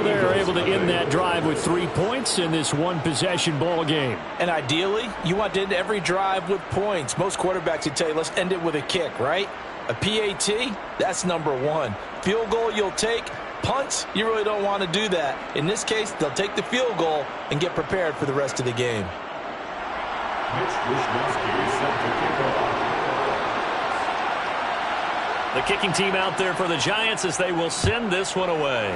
they're able to end that drive with 3 points in this one-possession ball game. And ideally, you want to end every drive with points. Most quarterbacks would tell you, let's end it with a kick, right? A PAT, that's number one. Field goal you'll take. Punts, you really don't want to do that. In this case, they'll take the field goal and get prepared for the rest of the game. The kicking team out there for the Giants as they will send this one away.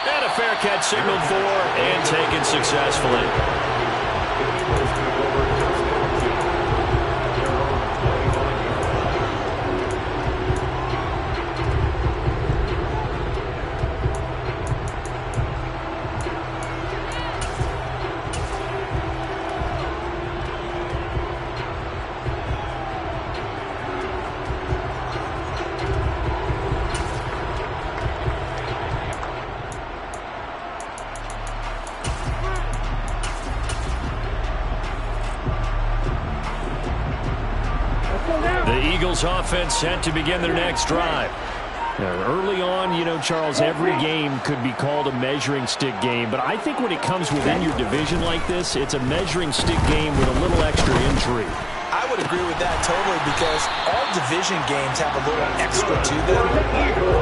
And a fair catch signaled for and taken successfully. Offense set to begin their next drive. Now, early on, you know, Charles, every game could be called a measuring stick game, but I think when it comes within your division like this, it's a measuring stick game with a little extra intrigue. I would agree with that totally, because all division games have a little extra to them.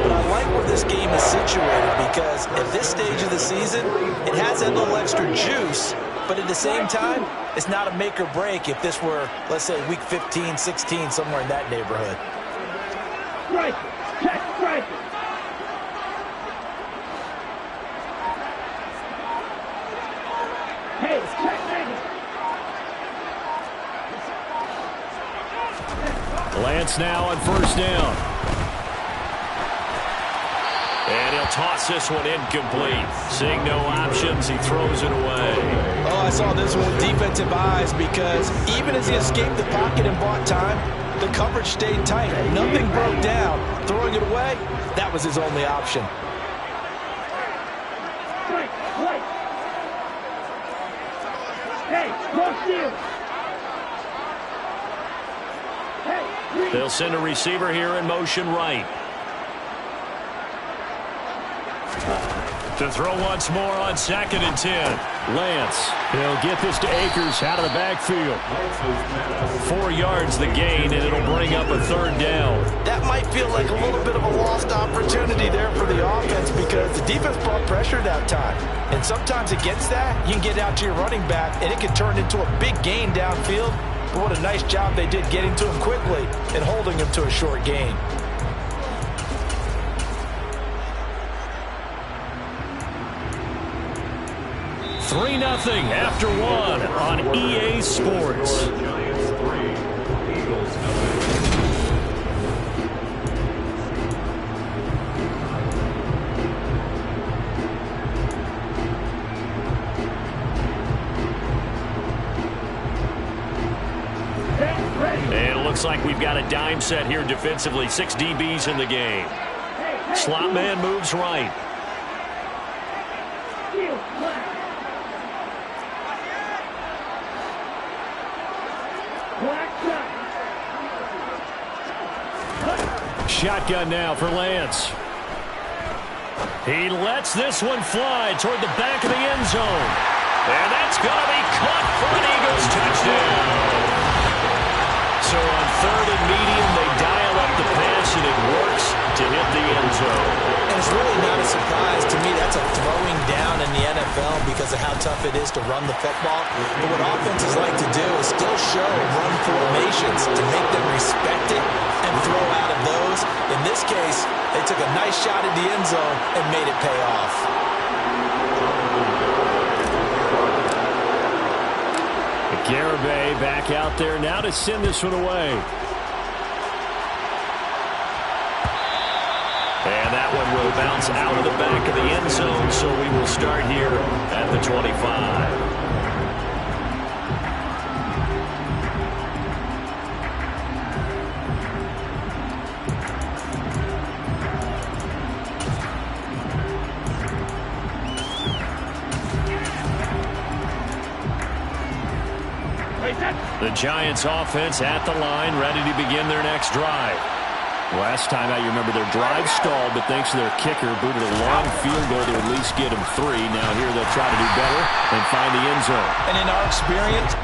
But I like where this game is situated, because at this stage of the season, it has that little extra juice. But at the same time, it's not a make or break if this were, let's say, week 15, 16, somewhere in that neighborhood. Strike! Check, strike! Hey, check, Lance now on first down. And he'll toss this one incomplete. Seeing no options, he throws it away. Oh, I saw this one with defensive eyes, because even as he escaped the pocket and bought time, the coverage stayed tight. Nothing broke down. Throwing it away, that was his only option. They'll send a receiver here in motion right. To throw once more on 2nd and 10. Lance, he'll get this to Akers out of the backfield. 4 yards the gain, and it'll bring up a 3rd down. That might feel like a little bit of a lost opportunity there for the offense, because the defense brought pressure that time. And sometimes against that, you can get out to your running back, and it can turn into a big gain downfield. But what a nice job they did getting to him quickly and holding him to a short gain. 3-0 after 1 on EA Sports. And it looks like we've got a dime set here defensively. 6 DBs in the game. Slot man moves right. Shotgun now for Lance. He lets this one fly toward the back of the end zone. And that's going to be caught for an Eagles touchdown. So on 3rd and medium, they dial up the pass, and it works to hit the end zone. And it's really not a surprise to me. That's a throwing down in the NFL because of how tough it is to run the football. But what offenses like to do is still show run formations to make them respect it and throw out of those. In this case, they took a nice shot at the end zone and made it pay off. Garibay back out there now to send this one away. And that one will bounce out of the back of the end zone, so we will start here at the 25. The Giants offense at the line, ready to begin their next drive. Last time out, you remember their drive stalled, but thanks to their kicker, booted a long field goal to at least get them 3. Now here they'll try to do better and find the end zone. And in our experience,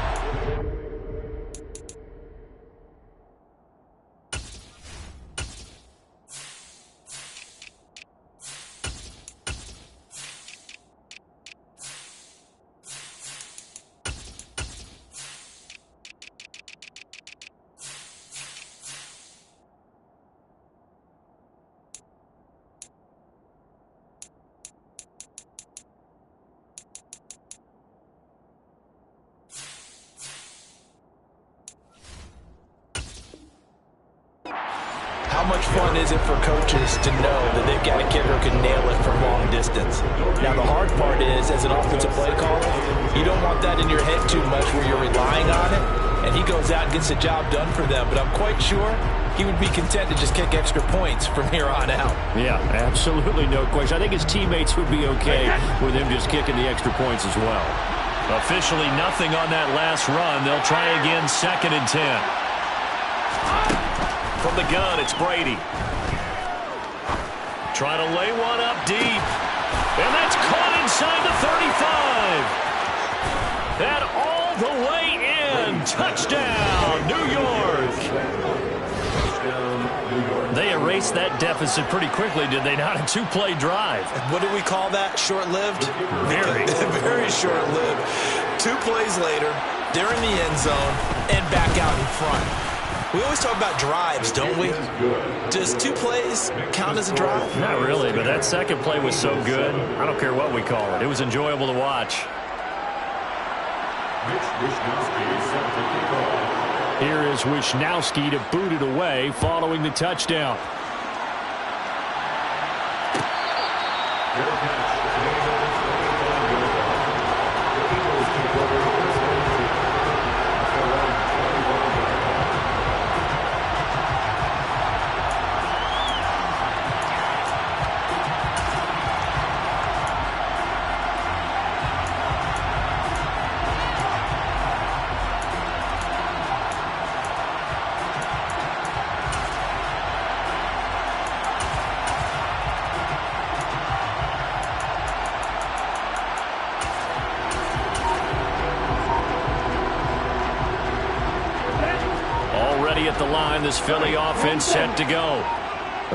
how much fun is it for coaches to know that they've got a kicker who can nail it from long distance? Now, the hard part is, as an offensive play caller, you don't want that in your head too much where you're relying on it, and he goes out and gets the job done for them. But I'm quite sure he would be content to just kick extra points from here on out. Yeah, absolutely no question. I think his teammates would be okay with him just kicking the extra points as well. Officially nothing on that last run. They'll try again, 2nd and 10. From the gun, it's Brady. Trying to lay one up deep. And that's caught inside the 35. And all the way in. Touchdown, New York. They erased that deficit pretty quickly, did they not? A 2-play drive. What do we call that? Short-lived? Very. Very short-lived. 2 plays later, they're in the end zone and back out in front. We always talk about drives, don't we? Does 2 plays count as a drive? Not really, but that second play was so good. I don't care what we call it. It was enjoyable to watch. Here is Wishnowski to boot it away following the touchdown. At the line, this Philly offense set to go.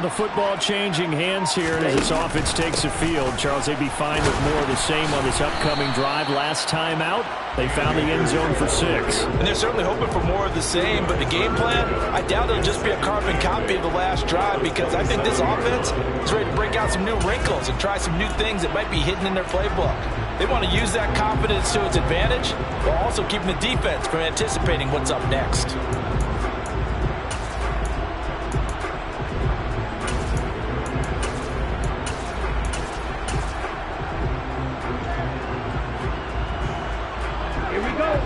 The football changing hands here as this offense takes the field. Charles, they'd be fine with more of the same on this upcoming drive. Last time out, they found the end zone for 6. And they're certainly hoping for more of the same, but the game plan, I doubt it'll just be a carbon copy of the last drive, because I think this offense is ready to break out some new wrinkles and try some new things that might be hidden in their playbook. They want to use that confidence to its advantage, while also keeping the defense from anticipating what's up next.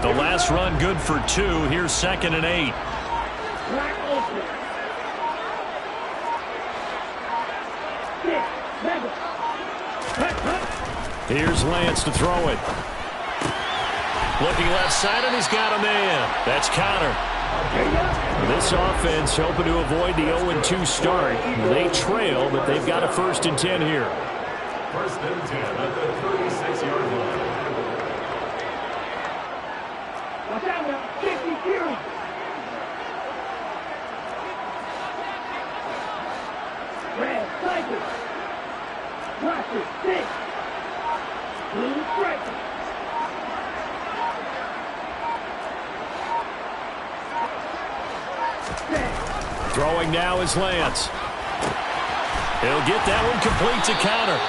The last run good for 2. Here's 2nd and 8. Here's Lance to throw it. Looking left side, and he's got a man. That's Connor. This offense hoping to avoid the 0-2 start. They trail, but they've got a 1st and 10 here. 1st and 10 at the 36-yard line. Watch out now. 50 Fury. Red, cycle. Watch it. 6. Blue, striker. Throwing now is Lance. He'll get that one complete to Connor.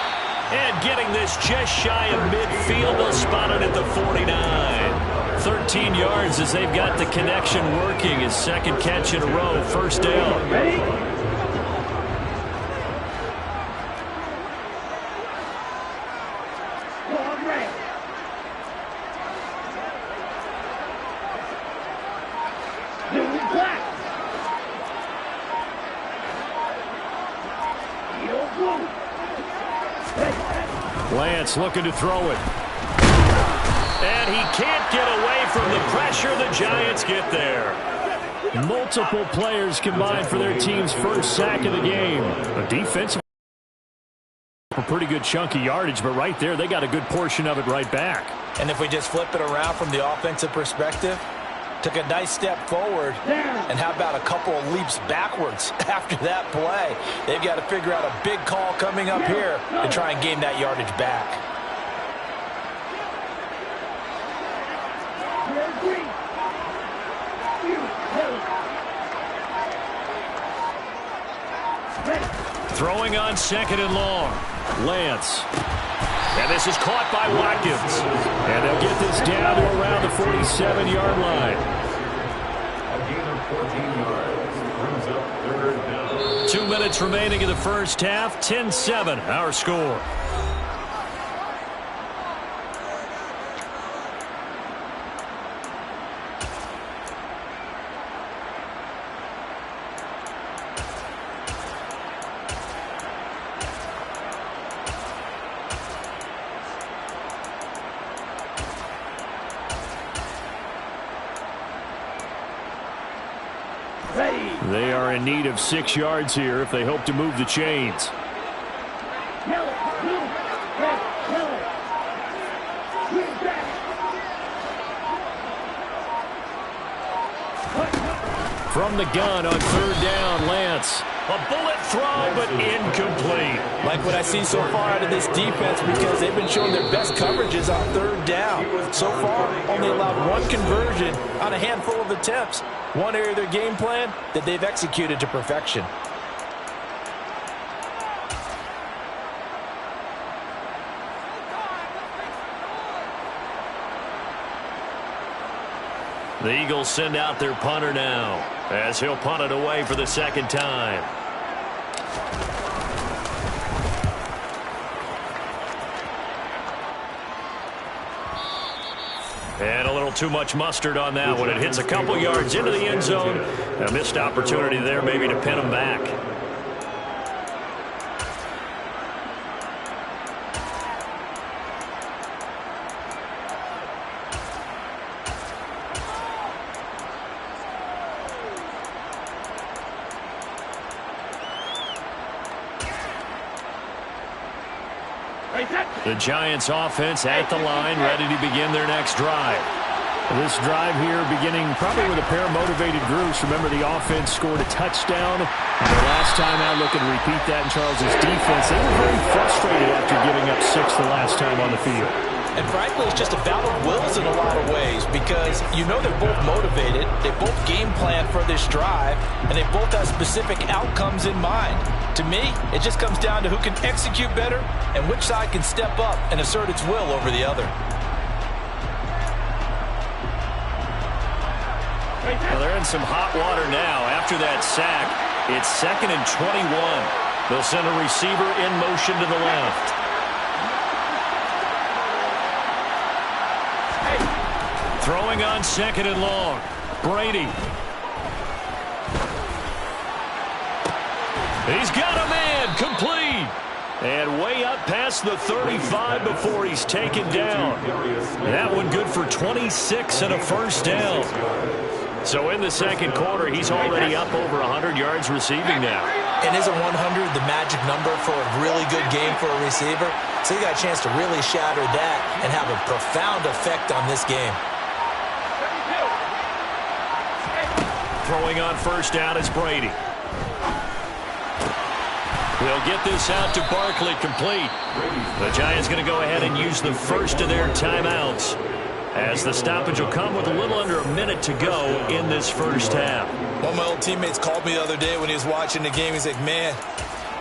And getting this just shy of midfield, they'll spot it at the 49. 13 yards as they've got the connection working. His 2nd catch in a row, 1st down. Ready? Long red. Blue, black. Yellow, blue. Lance looking to throw it. And he can't get away from the pressure. The Giants get there. Multiple players combined for their team's first sack of the game. A defensive, a pretty good chunky yardage, but right there, they got a good portion of it right back. And if we just flip it around from the offensive perspective, took a nice step forward, and how about a couple of leaps backwards after that play? They've got to figure out a big call coming up here to try and gain that yardage back. Throwing on 2nd and long. Lance. And this is caught by Watkins. And they'll get this down to around the 47-yard line. A gain of 14 yards. Brings up 3rd down. 2 minutes remaining in the first half. 10-7, our score. They are in need of 6 yards here if they hope to move the chains. From the gun on 3rd down, Lance. A bullet throw, but incomplete. Like what I see so far out of this defense, because they've been showing their best coverages on 3rd down. So far, only allowed 1 conversion on a handful of attempts. One area of their game plan that they've executed to perfection. The Eagles send out their punter now, as he'll punt it away for the 2nd time. And a little too much mustard on that one. It hits a couple yards into the end zone. A missed opportunity there maybe to pin them back. The Giants offense at the line, ready to begin their next drive. This drive here beginning probably with a pair of motivated groups. Remember, the offense scored a touchdown. And the last time out, looking to repeat that in Charles's defense. They were very frustrated after giving up 6 the last time on the field. And frankly, it's just a battle of wills in a lot of ways, because you know they're both motivated, they both game plan for this drive, and they both have specific outcomes in mind. To me, it just comes down to who can execute better and which side can step up and assert its will over the other. Well, they're in some hot water now. After that sack, it's 2nd and 21. They'll send a receiver in motion to the left. Throwing on 2nd and long. Brady. He's got a man. Complete. And way up past the 35 before he's taken down. That one good for 26 and a first down. So in the 2nd quarter, he's already up over 100 yards receiving now. And isn't 100 the magic number for a really good game for a receiver? So you got a chance to really shatter that and have a profound effect on this game. Throwing on 1st down is Brady. They'll get this out to Barkley, complete. The Giants going to go ahead and use the first of their timeouts, as the stoppage will come with a little under a minute to go in this first half. One of my old teammates called me the other day when he was watching the game. He's like, man,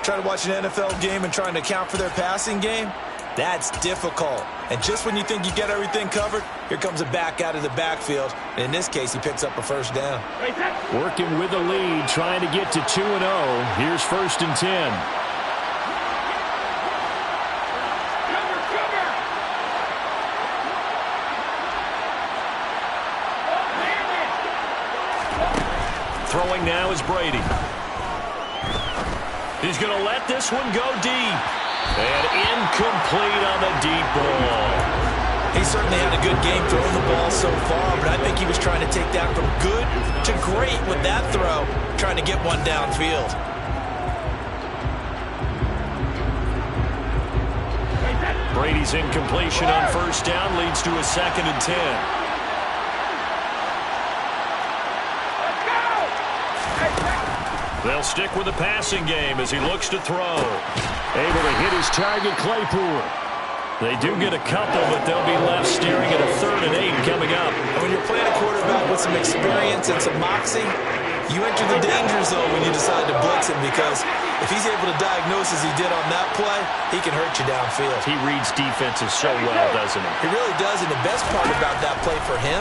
trying to watch an NFL game and trying to account for their passing game, that's difficult. And just when you think you get everything covered, here comes a back out of the backfield. And in this case, he picks up a first down. Working with the lead, trying to get to 2-0. Here's 1st and 10. Throwing now is Brady. He's going to let this one go deep. And incomplete on the deep ball. He certainly had a good game throwing the ball so far, but I think he was trying to take that from good to great with that throw, trying to get one downfield. Brady's incompletion on first down leads to a 2nd and 10. They'll stick with the passing game as he looks to throw. Able to hit his target, Claypool. They do get a couple, but they'll be left staring at a 3rd and 8 coming up. When you're playing a quarterback with some experience and some moxie, you enter the danger zone when you decide to blitz him, because if he's able to diagnose as he did on that play, he can hurt you downfield. He reads defenses so well, doesn't he? He really does, and the best part about that play for him,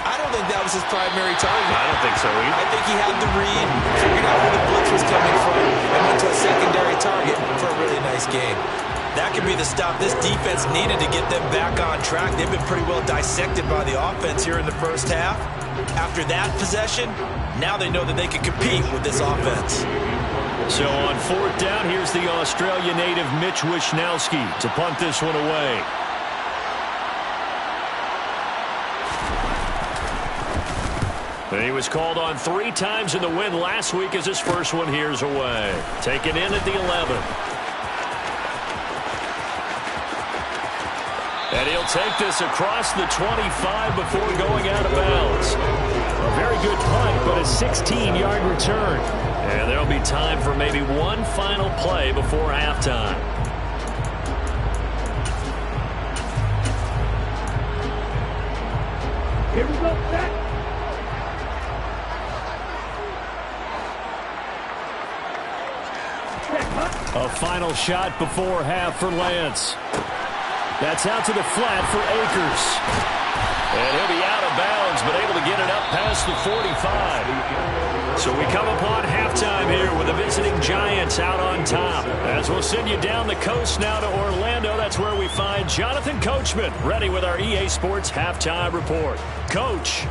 I don't think that was his primary target. I don't think so either. I think he had the read, figured out where the blitz was coming from, and went to a secondary target for a really nice game. That could be the stop this defense needed to get them back on track. They've been pretty well dissected by the offense here in the first half. After that possession, now they know that they can compete with this offense. So on 4th down, here's the Australia native Mitch Wishnowsky to punt this one away. And he was called on 3 times in the win last week as his first one here's away. Taken in at the 11. And he'll take this across the 25 before going out of bounds. A very good punt, but a 16-yard return. And there'll be time for maybe one final play before halftime. Here we go, set. A final shot before half for Lance. That's out to the flat for Akers. And he'll be out of bounds, but able to get it up past the 45. So we come upon halftime here with the visiting Giants out on top. As we'll send you down the coast now to Orlando, that's where we find Jonathan Coachman, ready with our EA Sports Halftime Report. Coach.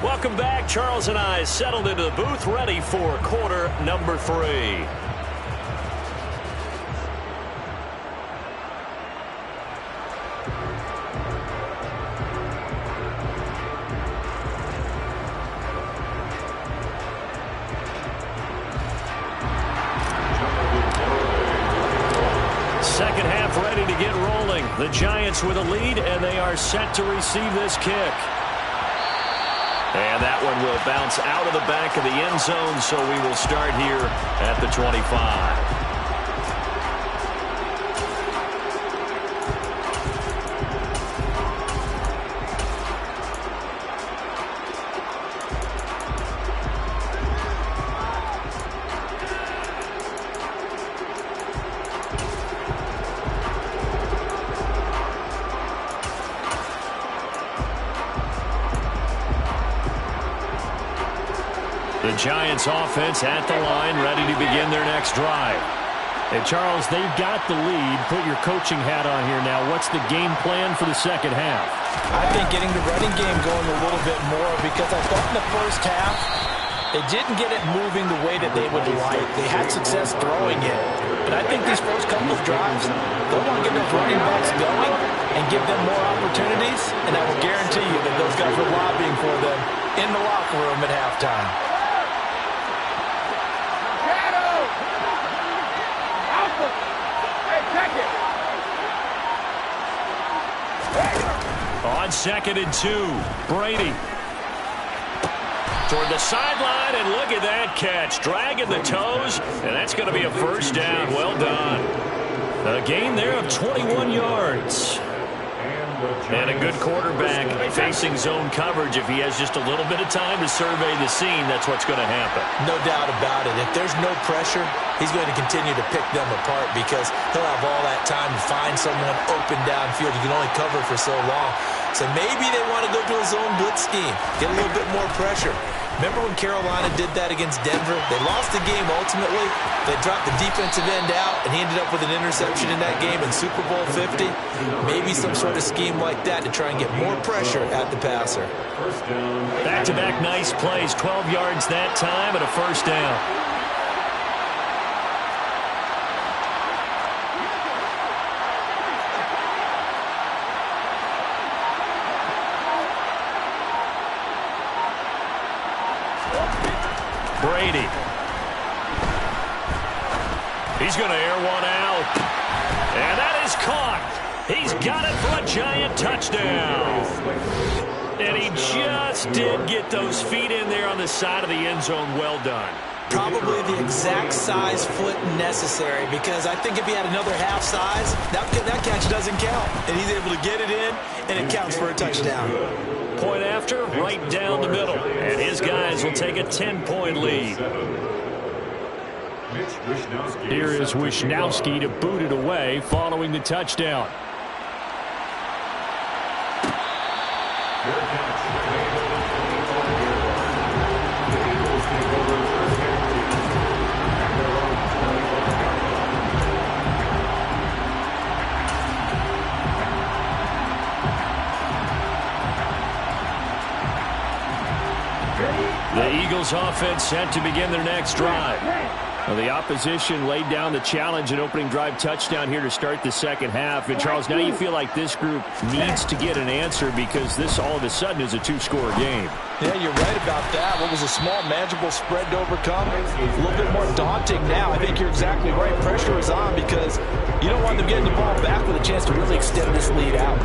Welcome back. Charles and I settled into the booth, ready for quarter number 3. Second half ready to get rolling. The Giants with a lead, and they are set to receive this kick. And that one will bounce out of the back of the end zone, so we will start here at the 25. The Giants offense at the line, ready to begin their next drive. Hey, Charles, they've got the lead. Put your coaching hat on here now. What's the game plan for the second half? I think getting the running game going a little bit more, because I thought in the first half, they didn't get it moving the way that they would like. They had success throwing it. But I think these first couple of drives, they'll want to get those running backs going and give them more opportunities. And I will guarantee you that those guys were lobbying for them in the locker room at halftime. On 2nd and 2, Brady. Toward the sideline, and look at that catch. Dragging the toes, and that's going to be a first down. Well done. A gain there of 21 yards. And a good quarterback facing zone coverage. If he has just a little bit of time to survey the scene, that's what's going to happen. No doubt about it. If there's no pressure, he's going to continue to pick them apart, because he'll have all that time to find someone open downfield. You can only cover for so long. So maybe they want to go to a zone blitz scheme, get a little bit more pressure. Remember when Carolina did that against Denver? They lost the game ultimately. They dropped the defensive end out, and he ended up with an interception in that game in Super Bowl 50. Maybe some sort of scheme like that to try and get more pressure at the passer. Back-to-back nice plays, 12 yards that time, and a first down. Brady. He's going to air one out. And that is caught. He's got it for a giant touchdown. And he just did get those feet in there on the side of the end zone. Well done. Probably the exact size foot necessary, because I think if he had another half size, that catch doesn't count. And he's able to get it in, and it counts for a touchdown. Point after, right down the middle. And his guys will take a 10-point lead. Here is Wisnowski to boot it away following the touchdown. The Eagles offense set to begin their next drive. Well, the opposition laid down the challenge and opening drive touchdown here to start the second half. And, Charles, now you feel like this group needs to get an answer because this all of a sudden is a two-score game. Yeah, you're right about that. What was a small, manageable spread to overcome, a little bit more daunting now. I think you're exactly right. Pressure is on because you don't want them getting the ball back with a chance to really extend this lead out.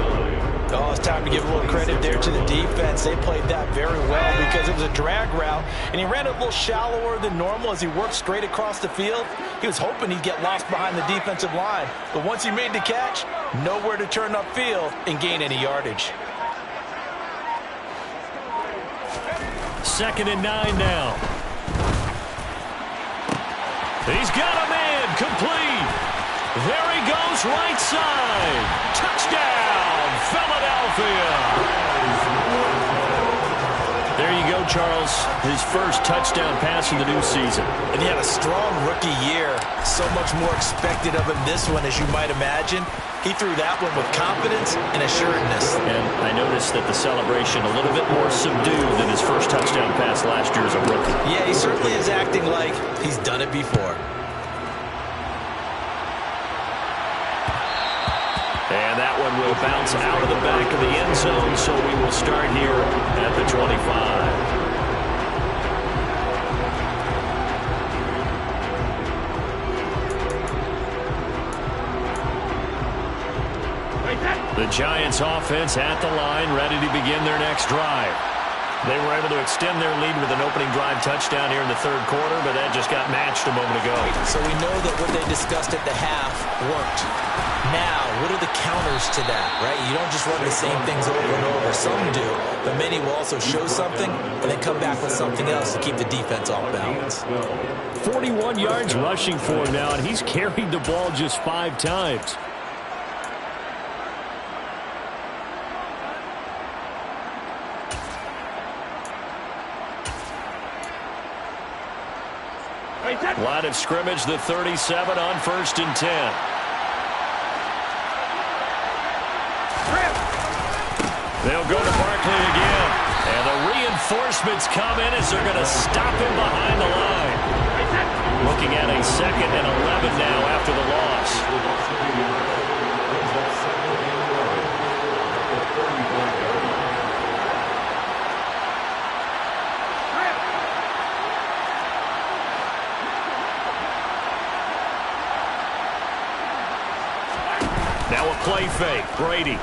Oh, it's time to give a little credit there to the defense. They played that very well because it was a drag route, and he ran it a little shallower than normal as he worked straight across the field. He was hoping he'd get lost behind the defensive line, but once he made the catch, nowhere to turn upfield and gain any yardage. 2nd and 9 now. He's got a man, complete. There he goes, right side. Touchdown, Philadelphia. There you go, Charles. His first touchdown pass in the new season. And he had a strong rookie year. So much more expected of him this one, as you might imagine. He threw that one with confidence and assuredness. And I noticed that the celebration a little bit more subdued than his first touchdown pass last year as a rookie. Yeah, he certainly is acting like he's done it before. And that one will bounce out of the back of the end zone, so we will start here at the 25. The Giants offense at the line, ready to begin their next drive. They were able to extend their lead with an opening drive touchdown here in the third quarter, but that just got matched a moment ago. So we know that what they discussed at the half worked. Now, what are the counters to that, right? You don't just run the same things over and over. Some do, but many will also show something and then come back with something else to keep the defense off balance. 41 yards rushing for him now, and he's carried the ball just 5 times. Line of scrimmage, the 37 on 1st and 10. They'll go to Barkley again. And the reinforcements come in as they're going to stop him behind the line. Looking at a 2nd and 11 now after the loss. Now a play fake. Brady.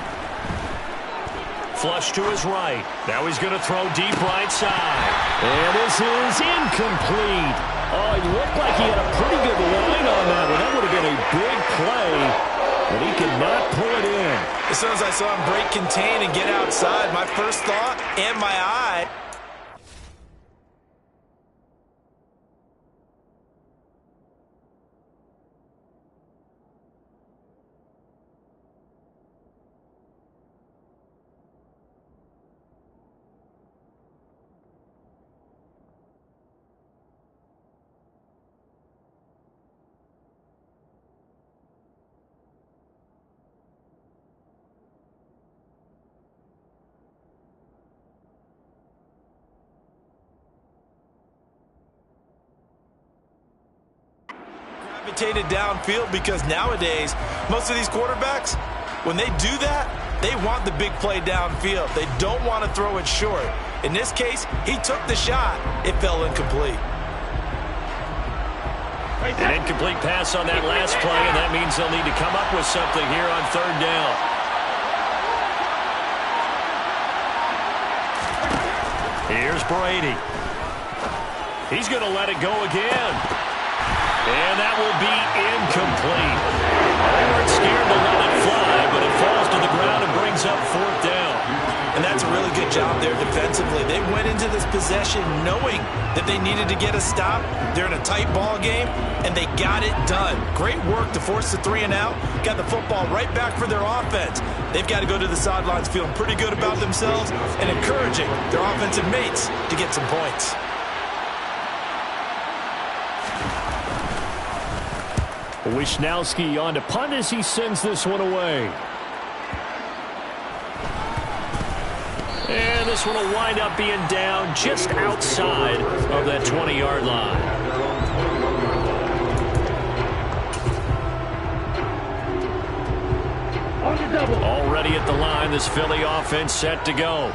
Flush to his right. Now he's going to throw deep right side. And this is incomplete. Oh, it looked like he had a pretty good line on that one. That would have been a big play, but he could not pull it in. As soon as I saw him break contain and get outside, my first thought and my eye. Gravitated downfield because nowadays, most of these quarterbacks, when they do that, they want the big play downfield. They don't want to throw it short. In this case, he took the shot. It fell incomplete. An incomplete pass on that last play, and that means they'll need to come up with something here on third down. Here's Brady. He's going to let it go again. And that will be incomplete. They weren't scared to let it fly, but it falls to the ground and brings up fourth down. And that's a really good job there defensively. They went into this possession knowing that they needed to get a stop. They're in a tight ball game, and they got it done. Great work to force the 3 and out. Got the football right back for their offense. They've got to go to the sidelines feeling pretty good about themselves and encouraging their offensive mates to get some points. Wishnowski on to punt as he sends this one away. And this one will wind up being down just outside of that 20-yard line. Already at the line, this Philly offense set to go.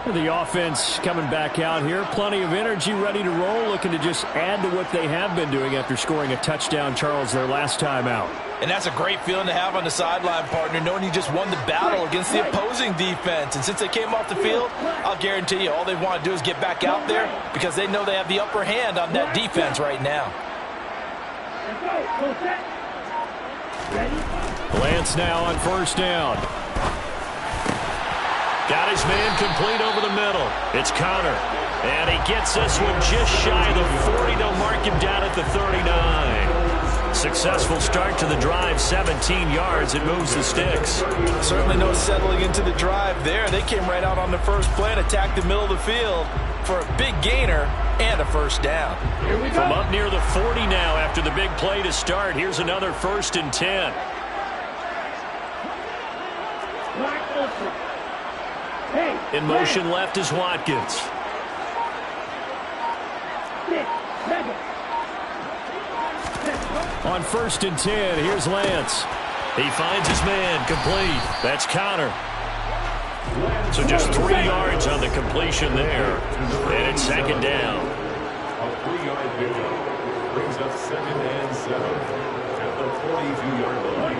The offense coming back out here. Plenty of energy, ready to roll, looking to just add to what they have been doing after scoring a touchdown, Charles, their last time out. And that's a great feeling to have on the sideline, partner, knowing you just won the battle against the opposing defense. And since they came off the field, I'll guarantee you all they want to do is get back out there because they know they have the upper hand on that defense right now. Lance now on first down. Got his man complete over the middle. It's Connor. And he gets this one just shy of the 40. They'll mark him down at the 39. Successful start to the drive, 17 yards. It moves the sticks. Certainly no settling into the drive there. They came right out on the first play and attacked the middle of the field for a big gainer and a first down. From up near the 40 now after the big play to start. Here's another 1st and 10. In motion left is Watkins. On 1st and 10, here's Lance. He finds his man complete. That's Connor. So just 3 yards on the completion there. And it's 2nd down. A 3-yard pickup brings up 2nd and 7 at the 42-yard line.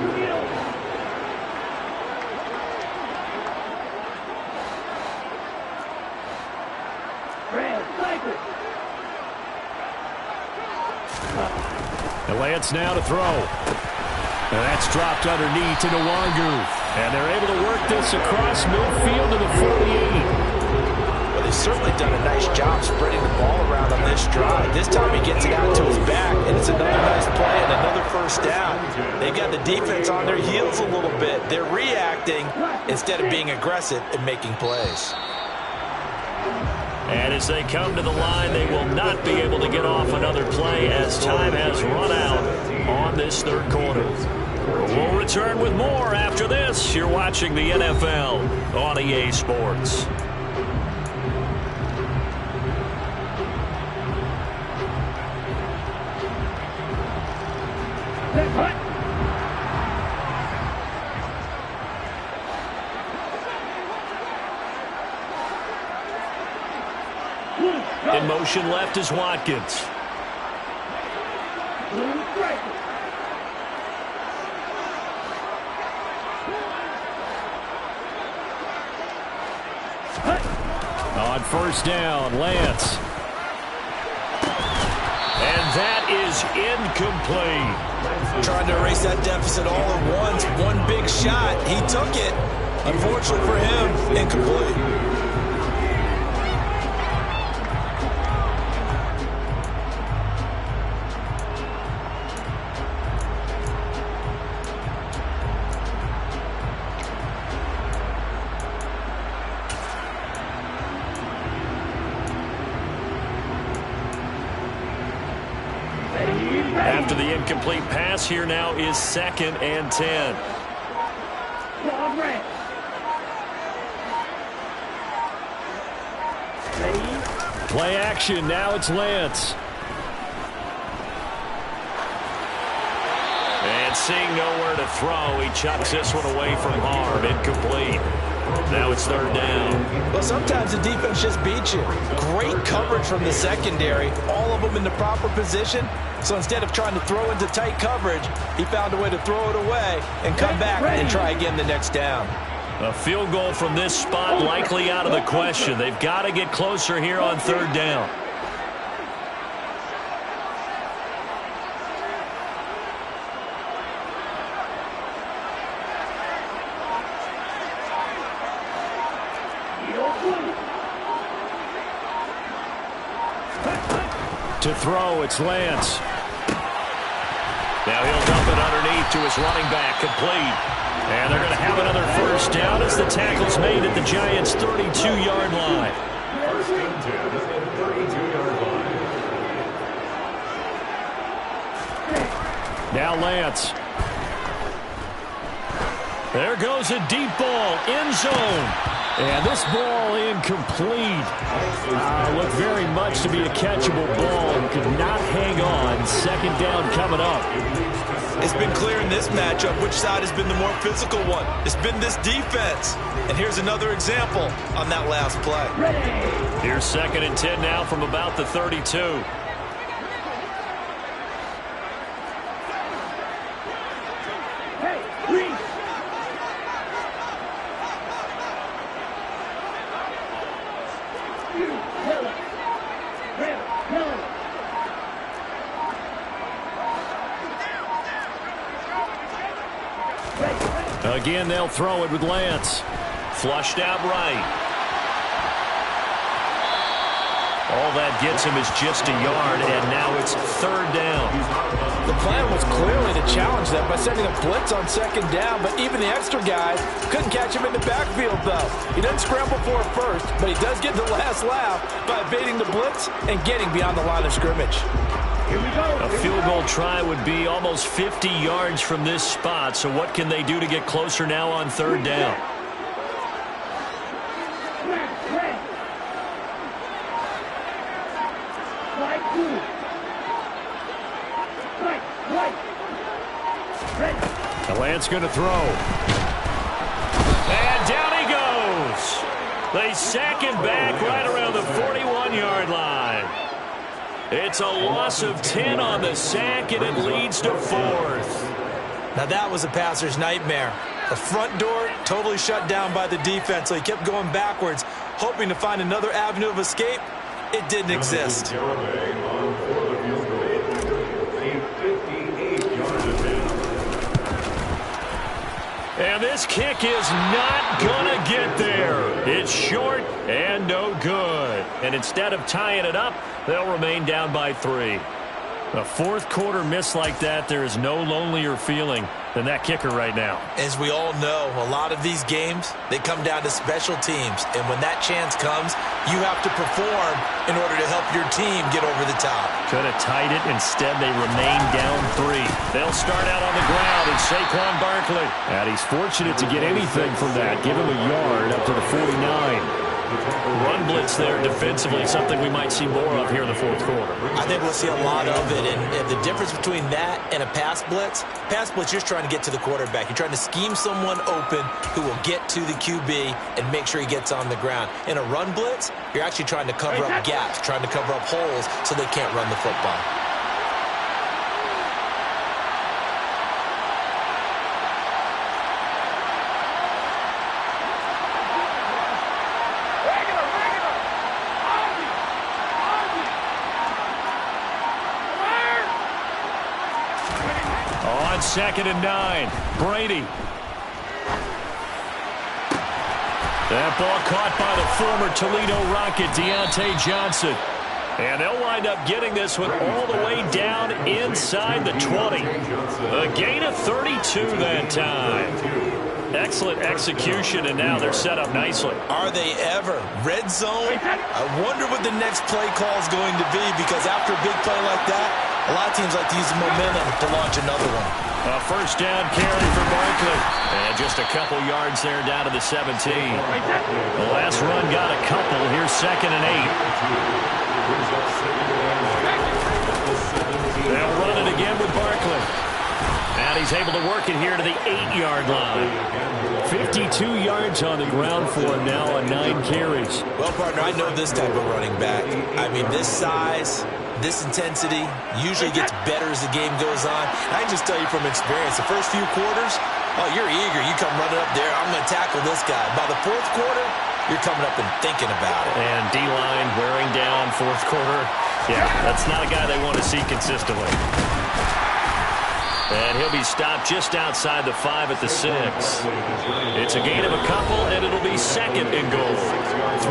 And Lance now to throw. And that's dropped underneath to Nwangu. And they're able to work this across midfield to the 48. Well, they've certainly done a nice job spreading the ball around on this drive. This time he gets it out to his back, and it's another nice play and another 1st down. They've got the defense on their heels a little bit. They're reacting instead of being aggressive and making plays. And as they come to the line, they will not be able to get off another play as time has run out on this 3rd quarter. We'll return with more after this. You're watching the NFL on EA Sports. In motion left is Watkins. On 1st down, Lance. And that is incomplete. Trying to erase that deficit all at once. One big shot. He took it. Unfortunately for him, incomplete. After the incomplete pass, here now is 2nd and 10. Play action. Now it's Lance. And seeing nowhere to throw, he chucks this one away from harm. Incomplete. Now it's third down. Well, sometimes the defense just beats you. Great coverage from the secondary, all of them in the proper position. So instead of trying to throw into tight coverage, he found a way to throw it away and come back and try again the next down. A field goal from this spot likely out of the question. They've got to get closer here on third down. To throw, it's Lance. Now he'll dump it underneath to his running back, complete. And they're going to have another first down as the tackle's made at the Giants' 32-yard line. First and 10 at the 32-yard line. Now Lance. There goes a deep ball, end zone. And this ball incomplete. Looked very much to be a catchable ball and could not hang on. Second down coming up. It's been clear in this matchup which side has been the more physical one. It's been this defense. And here's another example on that last play. Here's second and 10 now from about the 32. Hey, Reese. Again, they'll throw it with Lance. Flushed out right. All that gets him is just a yard, and now it's third down. The plan was clearly to challenge them by sending a blitz on second down, but even the extra guys couldn't catch him in the backfield, though. He doesn't scramble for it first, but he does get the last laugh by evading the blitz and getting beyond the line of scrimmage. Here we go. A field goal try would be almost 50 yards from this spot, so what can they do to get closer now on third down? The Lance going to throw. And down he goes. They sack him back right around the 41-yard line. It's a loss of 10 on the sack, and it leads to fourth. Now that was a passer's nightmare. The front door totally shut down by the defense, so he kept going backwards, hoping to find another avenue of escape. It didn't exist. And this kick is not going to get there. It's short and no good. And instead of tying it up, they'll remain down by 3. A fourth quarter miss like that, there is no lonelier feeling than that kicker right now. As we all know, a lot of these games, they come down to special teams. And when that chance comes, you have to perform in order to help your team get over the top. Could have tied it. Instead, they remain down 3. They'll start out on the ground, and Saquon Barkley. And he's fortunate to get anything from that. Give him a yard up to the 49. Run blitz there defensively, something we might see more of here in the fourth quarter. I think we'll see a lot of it, and the difference between that and a pass blitz, you're just trying to get to the quarterback. You're trying to scheme someone open who will get to the QB and make sure he gets on the ground. In a run blitz, you're actually trying to cover up gaps, trying to cover up holes so they can't run the football. Second and 9. Brady. That ball caught by the former Toledo Rocket, Deontay Johnson. And they'll wind up getting this one all the way down inside the 20. A gain of 32 that time. Excellent execution, and now they're set up nicely. Are they ever? Red zone? I wonder what the next play call is going to be, because after a big play like that, a lot of teams like to use the momentum to launch another one. A first down carry for Barkley. And just a couple yards there down to the 17. The last run got a couple. Here's second and 8. They'll run it again with Barkley. And he's he's able to work it here to the 8-yard line. 52 yards on the ground for him now on 9 carries. Well, partner, I know this type of running back. I mean, this size, this intensity usually gets better as the game goes on. I can just tell you from experience, the first few quarters, oh, you're eager. You come running up there, I'm going to tackle this guy. By the fourth quarter, you're coming up and thinking about it. And D-line wearing down fourth quarter. Yeah, that's not a guy they want to see consistently. And he'll be stopped just outside the 5 at the 6. It's a gain of a couple, and it'll be 2nd and goal.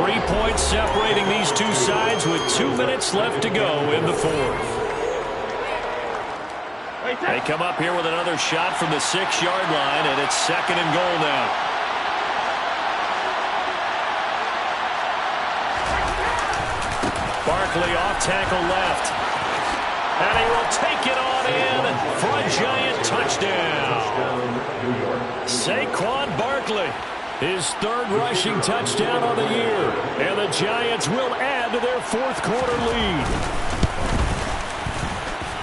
3 points separating these two sides with 2 minutes left to go in the 4th. They come up here with another shot from the 6-yard line, and it's 2nd and goal now. Barkley off tackle left. And he will take it on in for a Giant touchdown. Saquon Barkley, his 3rd rushing touchdown on the year. And the Giants will add to their 4th quarter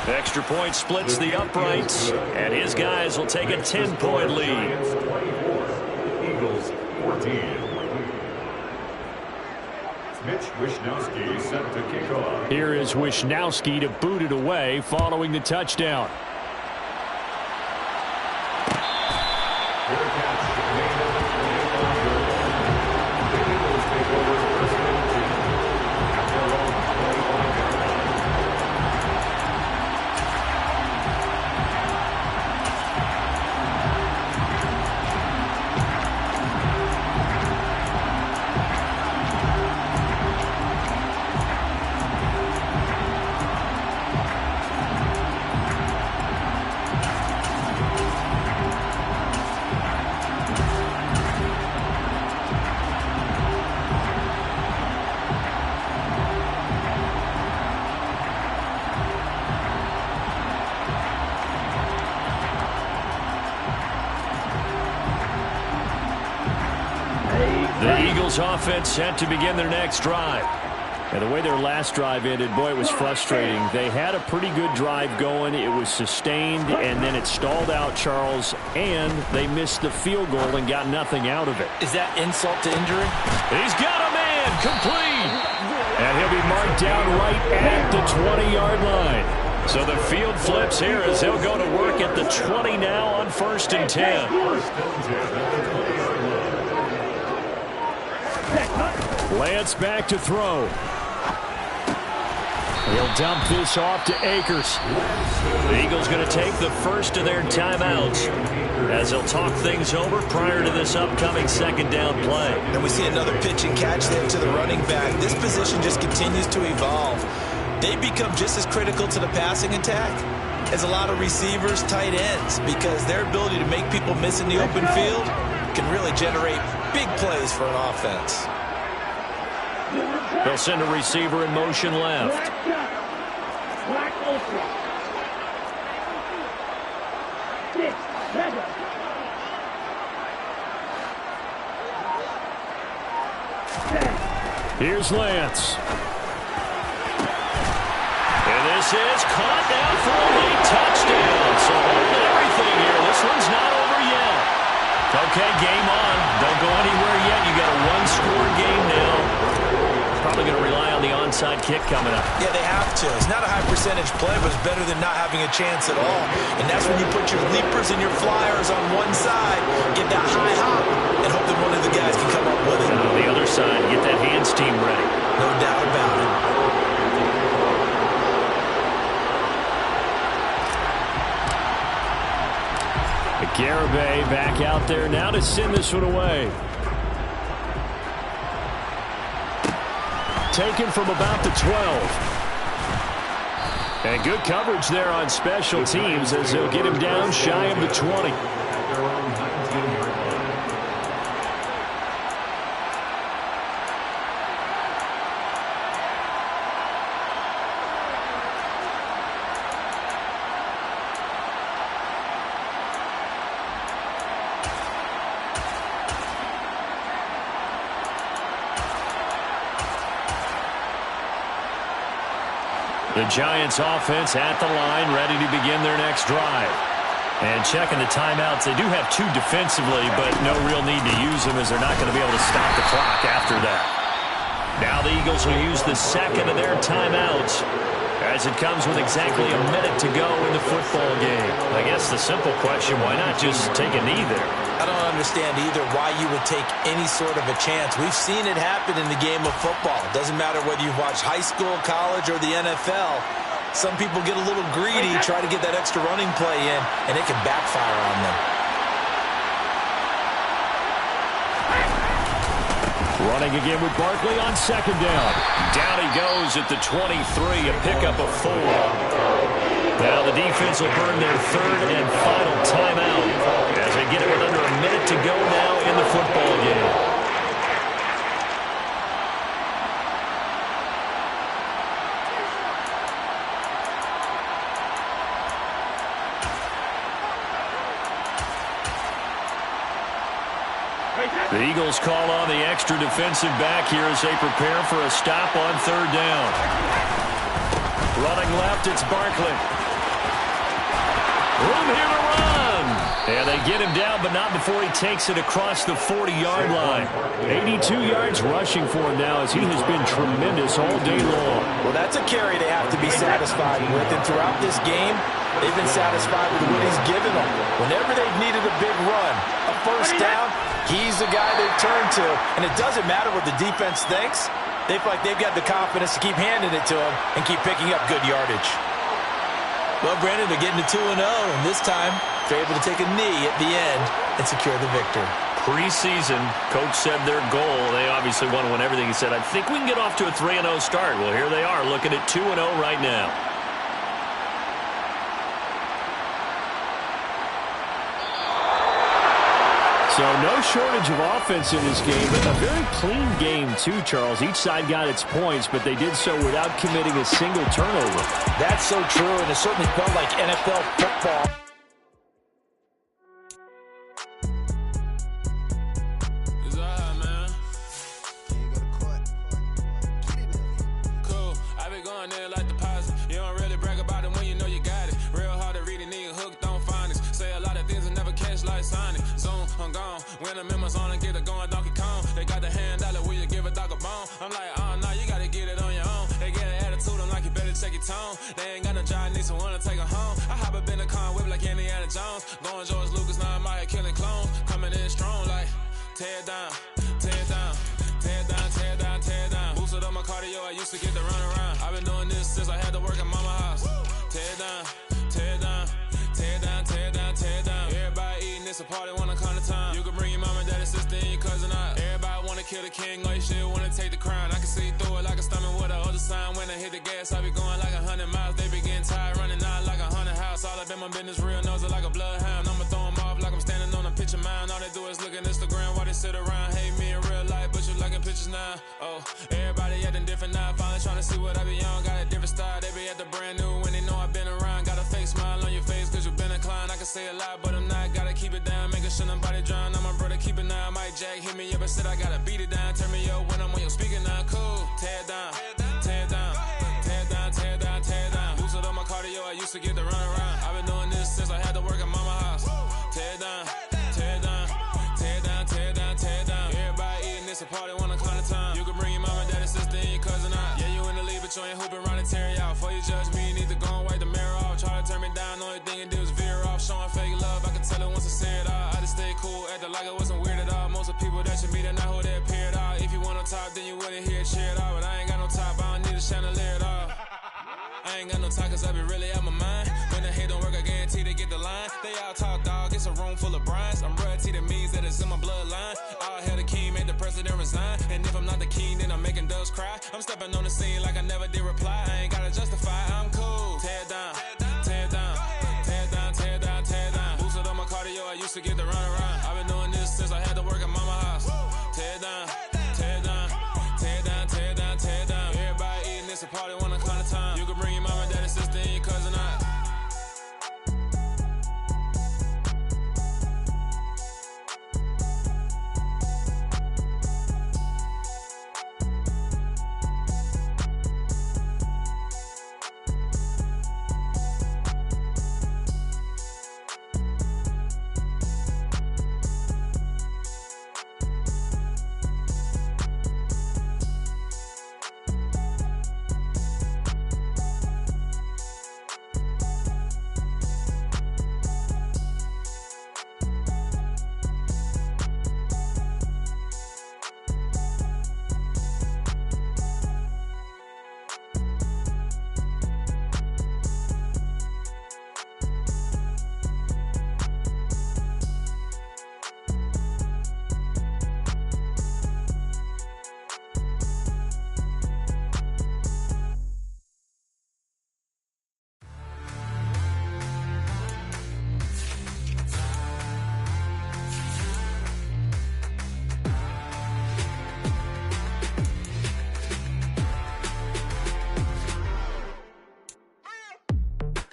lead. Extra point splits the uprights, and his guys will take a 10-point lead. Eagles 14. Mitch Wishnowsky set to kick off. Here is Wishnowsky to boot it away following the touchdown. The Eagles offense set to begin their next drive. And the way their last drive ended, boy, it was frustrating. They had a pretty good drive going. It was sustained, and then it stalled out, Charles, and they missed the field goal and got nothing out of it. Is that insult to injury? He's got a man complete. And he'll be marked down right at the 20-yard line. So the field flips here as he'll go to work at the 20 now on 1st and 10. Lance back to throw. He'll dump this off to Akers. The Eagles going to take the first of their timeouts as they'll talk things over prior to this upcoming 2nd down play. And we see another pitch and catch there to the running back. This position just continues to evolve. They become just as critical to the passing attack as a lot of receivers, tight ends, because their ability to make people miss in the open field can really generate big plays for an offense. They'll send a receiver in motion left. Here's Lance. And this is caught down for a late touchdown. So holding everything here. This one's not over yet. Okay, game on. Don't go anywhere yet. You got a one-score game now. Probably going to rely on the onside kick coming up. Yeah, they have to. It's not a high percentage play, but it's better than not having a chance at all. And that's when you put your leapers and your flyers on one side, get that high hop, and hope that one of the guys can come up with it. And on the other side, get that hands team ready. No doubt about it. Garibay back out there now to send this one away. Taken from about the 12. And good coverage there on special teams as they'll get him down shy of the 20. The Giants offense at the line, ready to begin their next drive. And checking the timeouts, they do have 2 defensively, but no real need to use them as they're not going to be able to stop the clock after that. Now the Eagles will use the second of their timeouts as it comes with exactly a minute to go in the football game. I guess the simple question, why not just take a knee there? I don't understand either why you would take any sort of a chance. We've seen it happen in the game of football. It doesn't matter whether you've watched high school, college, or the NFL. Some people get a little greedy, try to get that extra running play in, and it can backfire on them. Running again with Barkley on second down. Down he goes at the 23, a pickup of 4. Now the defense will burn their third and final timeout as they get it with under a minute to go now in the football game. The Eagles call on the extra defensive back here as they prepare for a stop on third down. Running left, it's Barkley. Room here to run. And they get him down, but not before he takes it across the 40-yard line. 82 yards rushing for him now as he has been tremendous all day long. Well, that's a carry they have to be satisfied with. And throughout this game, they've been satisfied with what he's given them. Whenever they've needed a big run, a first down, he's the guy they've turned to. And it doesn't matter what the defense thinks. They feel like they've got the confidence to keep handing it to him and keep picking up good yardage. Well, Brandon, they're getting to 2-0, and this time they're able to take a knee at the end and secure the victory. Preseason, coach said their goal, they obviously want to win everything. He said, I think we can get off to a 3-0 start. Well, here they are looking at 2-0 right now. So no shortage of offense in this game, but a very clean game too, Charles. Each side got its points, but they did so without committing a single turnover. That's so true, and it certainly felt like NFL football. When I'm in my zone and get it going Donkey Kong. They got the hand dollar, will you give a dog a bone? I'm like, oh, no, you gotta get it on your own. They get an attitude, I'm like, you better check your tone. They ain't got no job, need someone to take her home. I hop up in the car, whip like Indiana Jones. Going George Lucas, now I'm out here killing clones. Coming in strong like, tear down, tear down, tear down, tear down, tear down. Boosted up my cardio, I used to get to run around. I've been doing this since I had to work at mama house. Tear down, tear down, tear down, tear down, tear down. Everybody eating, it's a party, wanna come to time. You can bring your mom and daddy, sister, and your cousin out. Everybody wanna kill the king, or you shit wanna take the crown. I can see through it like a stomach with a other sign. When I hit the gas, I be going like 100 miles. They be getting tired, running out like 100 house. All up in my business, real nose like a bloodhound. I'ma throw them off like I'm standing on a picture mound. All they do is look at Instagram while they sit around. Hate me in real life, but you liking pictures now. Oh, everybody acting different now. Finally trying to see what I be on. Got a different style, they be at the brand new when they know I've been around. Got a fake smile on your face cause you been inclined. I can say a lot, but I'm not. Gotta keep it down, making sure nobody drown. I'm my brother, keep it now. Mike Jack hit me up and said I gotta beat it down. Turn me up when I'm on your speaker now. Cool, tear down, tear down, tear down, tear down, tear down. Boosted up my cardio, I used to get to run around. I've been doing this since I had to work at mama house. Tear down, tear down, tear down, tear down, tear down. Everybody eating, it's a party, wanna climb the time. You can bring your mom and daddy, sister, and your cousin out. Yeah, you in the lead, but you ain't hooping around and tear out. Before you judge me, you need to go and wipe the mirror off. Try to turn me down, only thing you do is veer off. Showing fake love, I can tell it once I say it all. I just stay cool, acting like it wasn't weird at all. Most of the people that you meet are not who they appear at all. If you want on top, then you wouldn't hear it cheer at all. But I ain't got no top, I don't need a chandelier at all. I ain't got no time cause I be really out my mind. When the hate don't work, I guarantee they get the line. They all talk dog, it's a room full of brinds. I'm royalty, that means that it's in my bloodline. All hell the king, made the president resign. And if I'm not the king, then I'm making doves cry. I'm stepping on the scene like I never did reply. I ain't gotta justify, I'm cool. Tear down, tear down, tear down, tear down, tear down. Boosted up my cardio, I used to get to run around. I've been doing this since I had to work at mama house. Tear down, tear down, tear down, tear down, tear down. Everybody eating, it's a party, wanna climb the time. You can bring your mom and daddy, sister, and your cousin out.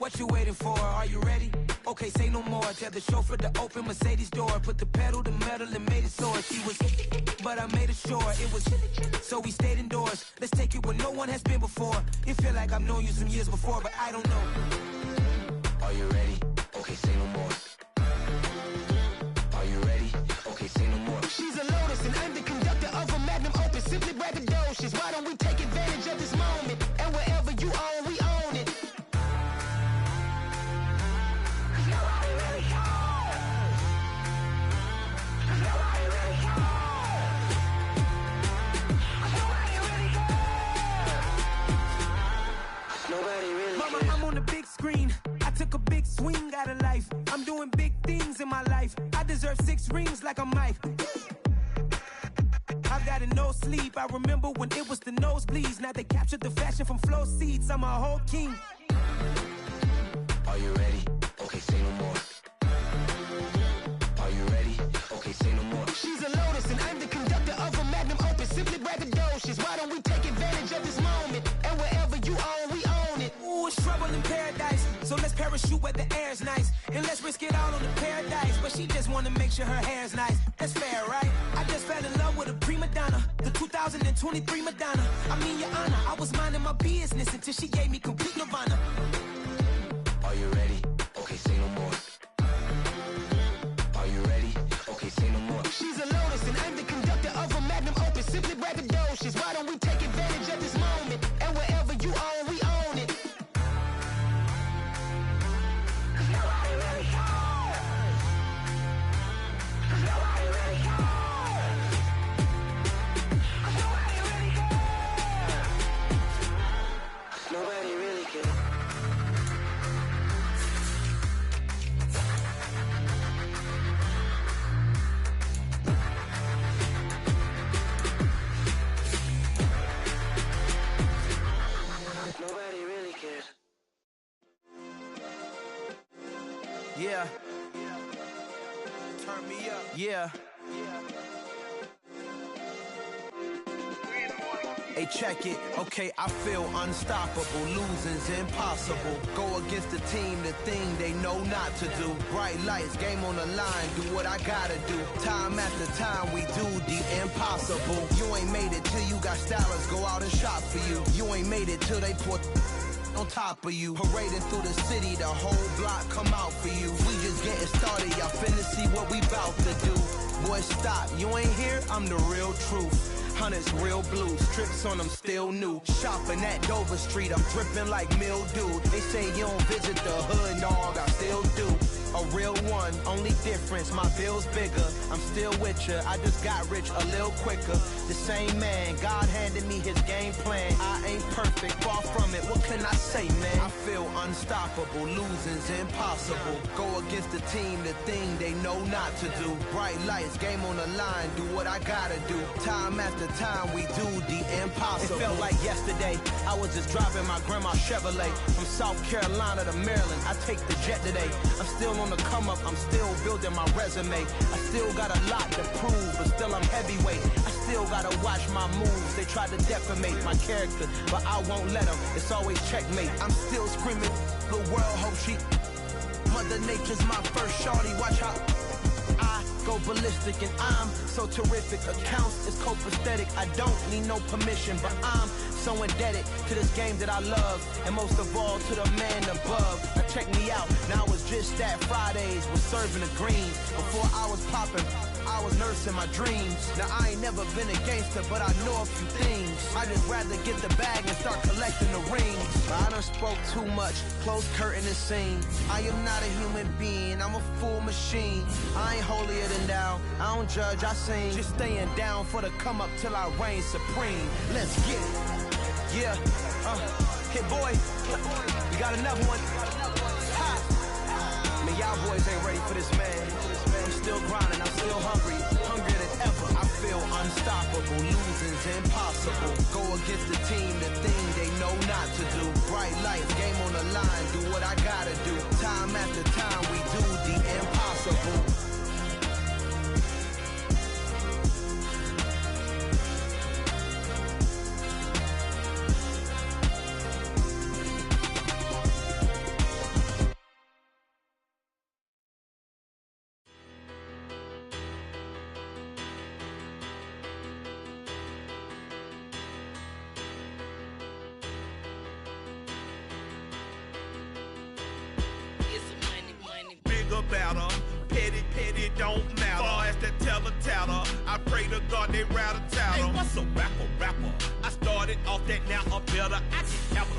What you waiting for? Are you ready? Okay, say no more. Tell the chauffeur to open Mercedes door. Put the pedal to metal and made it soar. She was, but I made it sure it was. So we stayed indoors. Let's take it where no one has been before. It feel like I've known you some years before, but I don't know. Are you ready? Okay, say no more. Are you ready? Okay, say no more. She's a Lotus and I'm the conductor of a Magnum Opus. Simply braggadocious. Why don't we take advantage of this moment? And wherever you own, we own it. I'm on the big screen. I took a big swing out of life. I'm doing big things in my life. I deserve 6 rings like I'm Mike. I've got no sleep. I remember when it was the nosebleeds. Now they captured the fashion from flow seats. I'm a whole king. Are you ready? Okay, say no more. Are you ready? Okay, say no more. She's a Lotus and I'm the conductor of a Magnum Opus. Simply braggadocious. Why don't we take advantage of this moment? And wherever you own, we own it. Ooh, it's trouble in paradise. So let's parachute where the air's nice. And let's risk it all on the paradise. But she just wanna make sure her hair's nice. That's fair, right? I just fell in love with a prima donna. The 2023 Madonna. I mean, your honor, I was minding my business until she gave me complete nirvana. Are you ready? Okay, say no more. Are you ready? Okay, say no more. She's a Lotus and I'm the conductor of a Magnum Opus. Simply braggadocious. Why don't we take advantage of this moment? And wherever you own, we own it. Nobody really cares. Nobody really cares. Nobody really cares. Nobody really cares. Nobody really cares. Yeah. Turn me up. Yeah. Hey, check it. Okay, I feel unstoppable. Losing's impossible. Go against the team, the thing they know not to do. Bright lights, game on the line. Do what I gotta do. Time after time, we do the impossible. You ain't made it till you got stylers go out and shop for you. You ain't made it till they put on top of you. Parading through the city, the whole block come out for you. We just getting started, y'all finna see what we bout to do. Boy, stop, you ain't here, I'm the real truth. Hunters, real blue, strips on them still new. Shopping at Dover Street, I'm dripping like mildew. They say you don't visit the hood, dog, I still do. A real one, only difference, my bill's bigger. I'm still with ya, I just got rich a little quicker. The same man, God handed me his game plan. I ain't perfect, far from it, what can I say, man? I feel unstoppable, losing's impossible. Go against the team, the thing they know not to do. Bright lights, game on the line, do what I gotta do. Time after time, we do the impossible. It felt like yesterday, I was just driving my grandma's Chevrolet. From South Carolina to Maryland, I take the jet today. I'm still on the come up, I'm still building my resume. I still got a lot to prove, but still I'm heavyweight. I still gotta watch my moves. They try to defamate my character, but I won't let them. It's always checkmate. I'm still screaming, the world hope she. Mother Nature's my first shorty, watch how I go ballistic and I'm so terrific. Accounts is copacetic, I don't need no permission, but I'm so indebted to this game that I love, and most of all to the man above. Now check me out, now it's just that Fridays was serving the greens. Before I was popping, I was nursing my dreams. Now I ain't never been a gangster, but I know a few things. I just rather get the bag and start collecting the rings. I done spoke too much, close curtain and scene. I am not a human being, I'm a full machine. I ain't holier than thou, I don't judge, I sing. Just staying down for the come up till I reign supreme. Let's get it. Yeah, hit boy, we got another one. Ha! Man, y'all boys ain't ready for this, man. I'm still grinding, I'm still hungry, hungrier than ever. I feel unstoppable, losing's impossible. Go against the team, the thing they know not to do. Bright lights, game on the line, do what I gotta do. Time after time, we do the impossible. off that now a better